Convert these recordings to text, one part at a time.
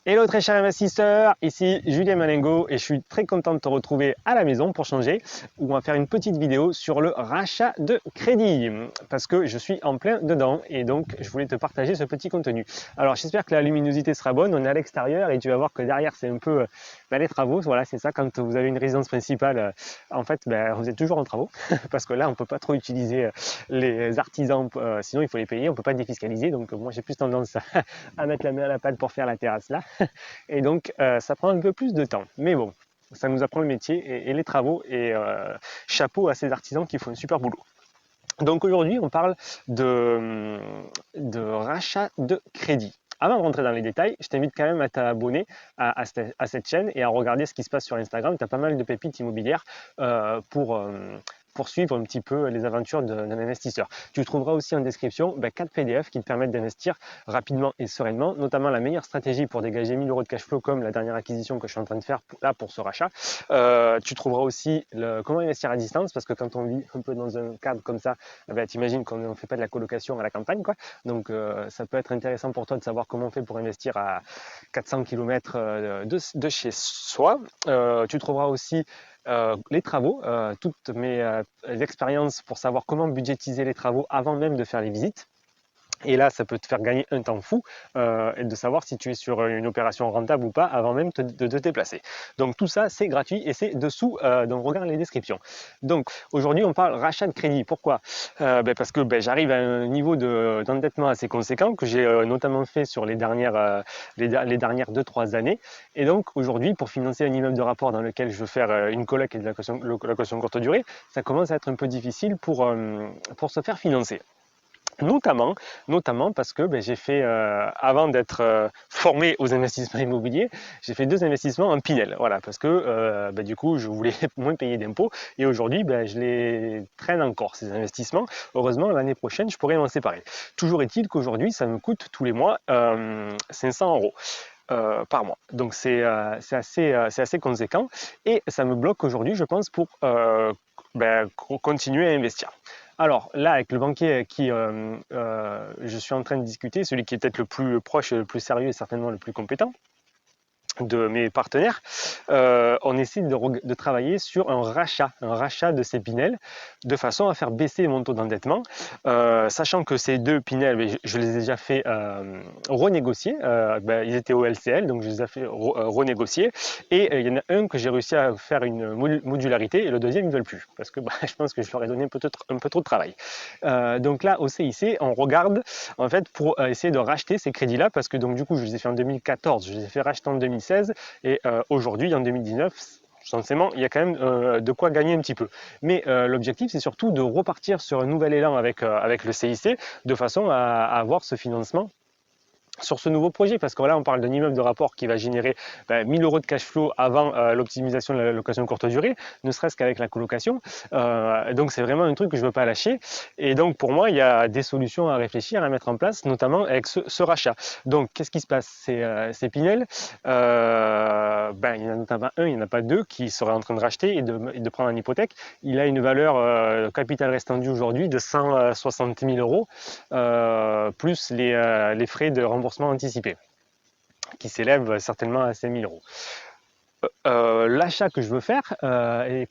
Hello très chers investisseurs, ici Julien Malengo et je suis très content de te retrouver à la maison pour changer où on va faire une petite vidéo sur le rachat de crédit parce que je suis en plein dedans et donc je voulais te partager ce petit contenu. Alors j'espère que la luminosité sera bonne, on est à l'extérieur et tu vas voir que derrière c'est un peu les travaux, voilà c'est ça quand vous avez une résidence principale en fait vous êtes toujours en travaux parce que là on peut pas trop utiliser les artisans sinon il faut les payer, on peut pas défiscaliser donc moi j'ai plus tendance à mettre la main à la pâte pour faire la terrasse là. Et donc, ça prend un peu plus de temps. Mais bon, ça nous apprend le métier et les travaux. Et chapeau à ces artisans qui font un super boulot. Donc aujourd'hui, on parle de rachat de crédit. Avant de rentrer dans les détails, je t'invite quand même à t'abonner à cette chaîne et à regarder ce qui se passe sur Instagram. Tu as pas mal de pépites immobilières pour suivre un petit peu les aventures d'un investisseur. Tu trouveras aussi en description 4 PDF qui te permettent d'investir rapidement et sereinement, notamment la meilleure stratégie pour dégager 1000 euros de cash flow comme la dernière acquisition que je suis en train de faire pour ce rachat. Tu trouveras aussi comment investir à distance parce que quand on vit un peu dans un cadre comme ça, t'imagines qu'on ne fait pas de la colocation à la campagne, quoi. Donc ça peut être intéressant pour toi de savoir comment on fait pour investir à 400 km de chez soi. Tu trouveras aussi les travaux, toutes mes expériences pour savoir comment budgétiser les travaux avant même de faire les visites. Et là, ça peut te faire gagner un temps fou et de savoir si tu es sur une opération rentable ou pas avant même de te déplacer. Donc tout ça, c'est gratuit et c'est dessous, donc regarde les descriptions. Donc aujourd'hui, on parle rachat de crédit. Pourquoi parce que j'arrive à un niveau d'endettement assez conséquent que j'ai notamment fait sur les dernières 2-3 années. Et donc aujourd'hui, pour financer un immeuble de rapport dans lequel je veux faire une coloc et de la location courte durée, ça commence à être un peu difficile pour se faire financer. Notamment parce que j'ai fait, avant d'être formé aux investissements immobiliers, j'ai fait 2 investissements en Pinel. Voilà, parce que du coup, je voulais moins payer d'impôts et aujourd'hui, je les traîne encore, ces investissements. Heureusement, l'année prochaine, je pourrais m'en séparer. Toujours est-il qu'aujourd'hui, ça me coûte tous les mois 500 euros. Par mois. Donc c'est assez conséquent et ça me bloque aujourd'hui, je pense, pour continuer à investir. Alors là, avec le banquier avec qui je suis en train de discuter, celui qui est peut-être le plus proche, le plus sérieux et certainement le plus compétent de mes partenaires, on essaie de travailler sur un rachat de ces Pinel de façon à faire baisser mon taux d'endettement, sachant que ces 2 Pinel, je les ai déjà fait renégocier, ils étaient au LCL, donc je les ai fait renégocier, et il y en a un que j'ai réussi à faire une modularité, et le deuxième ils ne veulent plus, parce que je pense que je leur ai donné peut-être un peu trop de travail. Donc là, au CIC, on regarde en fait pour essayer de racheter ces crédits-là, parce que donc du coup, je les ai fait en 2014, je les ai fait racheter en 2016, et aujourd'hui, en 2019, censément, il y a quand même de quoi gagner un petit peu. Mais l'objectif, c'est surtout de repartir sur un nouvel élan avec le CIC, de façon à avoir ce financement sur ce nouveau projet, parce que là on parle d'un immeuble de rapport qui va générer 1000 euros de cash flow avant l'optimisation de la location courte durée, ne serait-ce qu'avec la colocation. Donc c'est vraiment un truc que je ne veux pas lâcher. Et donc pour moi, il y a des solutions à réfléchir, à mettre en place, notamment avec ce rachat. Donc qu'est-ce qui se passe? C'est Pinel. Il y en a notamment un, il n'y en a pas deux, qui seraient en train de racheter et de prendre en hypothèque. Il a une valeur capital restant dû aujourd'hui de 160 000 euros, plus les frais de remboursement anticipé, qui s'élève certainement à 5 000 euros. L'achat que je veux faire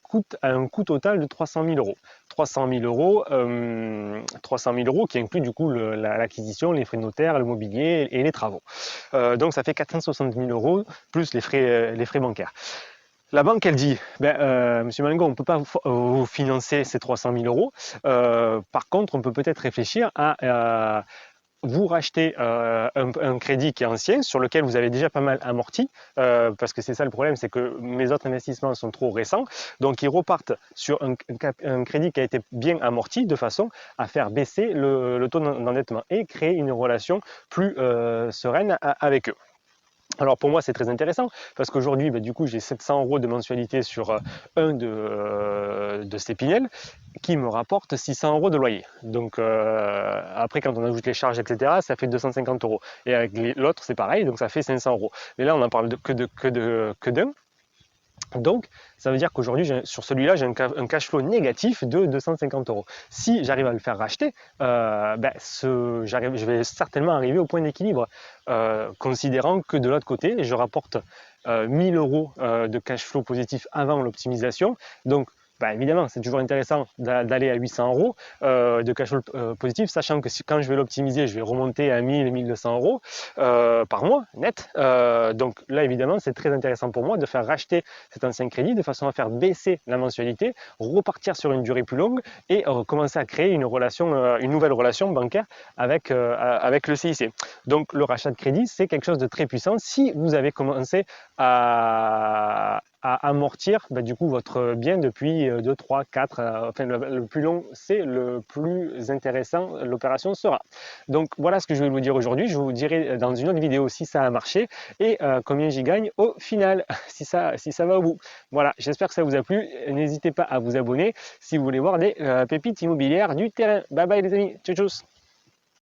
coûte un coût total de 300 000 euros. 300 000 euros qui inclut du coup l'acquisition, les frais de notaire, le mobilier et les travaux. Donc ça fait 460 000 euros plus les frais bancaires. La banque, elle dit, Monsieur Malengo, on ne peut pas vous financer ces 300 000 euros. Par contre, on peut peut-être réfléchir à vous rachetez un crédit qui est ancien, sur lequel vous avez déjà pas mal amorti, parce que c'est ça le problème, c'est que mes autres investissements sont trop récents, donc ils repartent sur un crédit qui a été bien amorti, de façon à faire baisser le taux d'endettement et créer une relation plus sereine avec eux. Alors pour moi c'est très intéressant parce qu'aujourd'hui du coup j'ai 700 euros de mensualité sur un de ces Pinel qui me rapporte 600 euros de loyer. Donc après quand on ajoute les charges etc, ça fait 250 euros et avec l'autre c'est pareil, donc ça fait 500 euros. Mais là on en parle que d'un. Donc, ça veut dire qu'aujourd'hui, sur celui-là, j'ai un cash flow négatif de 250 euros. Si j'arrive à le faire racheter, je vais certainement arriver au point d'équilibre, considérant que de l'autre côté, je rapporte 1000 euros de cash flow positif avant l'optimisation. Donc, évidemment, c'est toujours intéressant d'aller à 800 euros de cash flow positif, sachant que quand je vais l'optimiser, je vais remonter à 1000, 1200 euros par mois net. Donc là, évidemment, c'est très intéressant pour moi de faire racheter cet ancien crédit de façon à faire baisser la mensualité, repartir sur une durée plus longue et commencer à créer une nouvelle relation bancaire avec le CIC. Donc le rachat de crédit, c'est quelque chose de très puissant si vous avez commencé à amortir du coup votre bien depuis 2, 3, 4, enfin le plus long c'est le plus intéressant l'opération sera. Donc voilà ce que je vais vous dire aujourd'hui. Je vous dirai dans une autre vidéo si ça a marché et combien j'y gagne au final, si ça va au bout. Voilà, j'espère que ça vous a plu. N'hésitez pas à vous abonner si vous voulez voir des pépites immobilières du terrain. Bye bye les amis, tchau tchau.